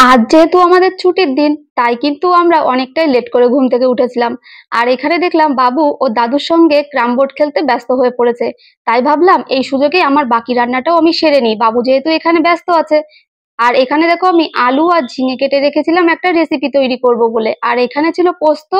আজ যেহেতু আমাদের ছুটির দিন, তাই কিন্তু আমরা অনেকটাই লেট করে ঘুম থেকে উঠেছিলাম। আর এখানে দেখলাম বাবু ও দাদুর সঙ্গে ক্যারাম বোর্ড খেলতে ব্যস্ত হয়ে পড়েছে। তাই ভাবলাম এই সুযোগে আমার বাকি রান্নাটাও আমি সেরে নিই, বাবু যেহেতু এখানে ব্যস্ত আছে। আর এখানে দেখো আমি আলু আর ঝিঙে কেটে রেখেছিলাম একটা রেসিপি তৈরি করব বলে। আর এখানে ছিল পোস্ত,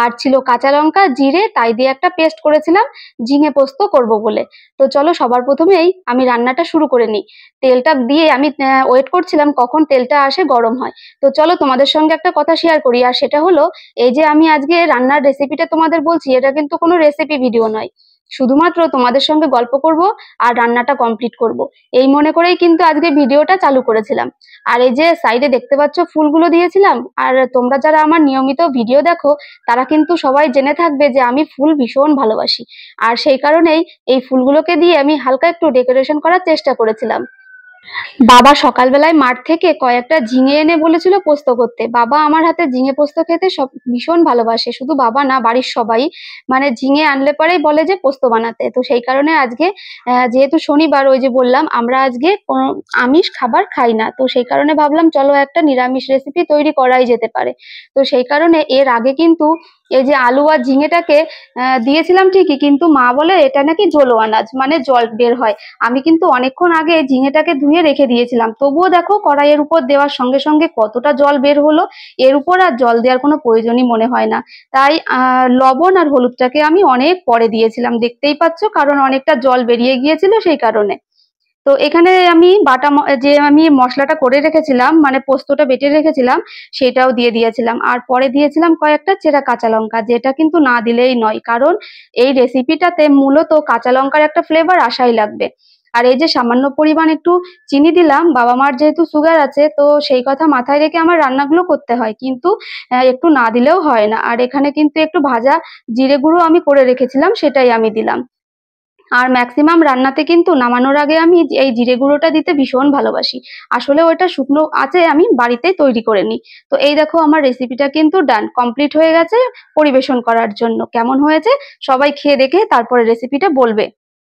আর ছিল কাঁচা লঙ্কা জিরে, তাই দিয়ে একটা পেস্ট করেছিলাম ঝিঙে পোস্ত করব বলে। তো চলো সবার প্রথমেই আমি রান্নাটা শুরু করে নিই। তেলটা দিয়ে আমি ওয়েট করছিলাম কখন তেলটা আসে গরম হয়। তো চলো তোমাদের সঙ্গে একটা কথা শেয়ার করি, আর সেটা হলো এই যে আমি আজকে রান্নার রেসিপিটা তোমাদের বলছি, এটা কিন্তু কোনো রেসিপি ভিডিও নয়, শুধুমাত্র তোমাদের সঙ্গে গল্প করব আর রান্নাটা কমপ্লিট করব, এই মনে করেই কিন্তু আজকে ভিডিওটা চালু করেছিলাম। আর এই যে সাইডে দেখতে পাচ্ছ ফুলগুলো দিয়েছিলাম, আর তোমরা যারা আমার নিয়মিত ভিডিও দেখো তারা কিন্তু সবাই জেনে থাকবে যে আমি ফুল ভীষণ ভালোবাসি। আর সেই কারণেই এই ফুলগুলোকে দিয়ে আমি হালকা একটু ডেকোরেশন করার চেষ্টা করেছিলাম। বাবা সকালবেলায় মাঠ থেকে কয়েকটা ঝিঙে এনে বলেছিল পোস্ত করতে। বাবা আমার হাতে ঝিঙে পোস্ত খেতে সব ভীষণ ভালোবাসে, শুধু বাবা না বাড়ির সবাই। মানে ঝিঙে আনলে পরেই বলে যে পোস্ত বানাতে। তো সেই কারণে আজকে যেহেতু শনিবার, ওই যে বললাম আমরা আজকে কোনো আমিষ খাবার খাই না, তো সেই কারণে ভাবলাম চলো একটা নিরামিষ রেসিপি তৈরি করাই যেতে পারে। তো সেই কারণে এর আগে কিন্তু এই যে আলু আর ঝিঙেটাকে দিয়েছিলাম ঠিকই, কিন্তু মা বলে এটা নাকি জলো আনাজ, মানে জল বের হয়। আমি কিন্তু অনেকক্ষণ আগে ঝিঙেটাকে ধুয়ে রেখে দিয়েছিলাম, তবুও দেখো কড়াইয়ের উপর দেওয়ার সঙ্গে সঙ্গে কতটা জল বের হলো। এর উপর আর জল দেওয়ার কোনো প্রয়োজনই মনে হয় না। তাই লবণ আর হলুদটাকে আমি অনেক পরে দিয়েছিলাম, দেখতেই পাচ্ছ, কারণ অনেকটা জল বেরিয়ে গিয়েছিল সেই কারণে। তো এখানে আমি যে আমি মশলাটা করে রেখেছিলাম, মানে পোস্তটা বেটে রেখেছিলাম, সেটাও দিয়ে দিয়েছিলাম। আর পরে দিয়েছিলাম কয়েকটা চেরা কাঁচা লঙ্কা, যেটা কিন্তু না দিলেই নয়, কারণ এই রেসিপিটাতে মূলত কাঁচা লঙ্কার একটা ফ্লেভার আসাই লাগবে। আর এই যে সামান্য পরিমাণ একটু চিনি দিলাম, বাবা মার যেহেতু সুগার আছে, তো সেই কথা মাথায় রেখে আমার রান্নাগুলো করতে হয়, কিন্তু একটু না দিলেও হয় না। আর এখানে কিন্তু একটু ভাজা জিরে গুঁড়ো আমি করে রেখেছিলাম, সেটাই আমি দিলাম। আর ম্যাক্সিমাম রান্নাতে কিন্তু নামানোর আগে আমি এই জিরে গুঁড়োটা দিতে ভীষণ ভালোবাসি। আসলে ওটা শুকনো আছে, আমি বাড়িতেই তৈরি করে নিই। তো এই দেখো আমার রেসিপিটা কিন্তু ডান কমপ্লিট হয়ে গেছে পরিবেশন করার জন্য। কেমন হয়েছে সবাই খেয়ে দেখে তারপরে রেসিপিটা বলবে।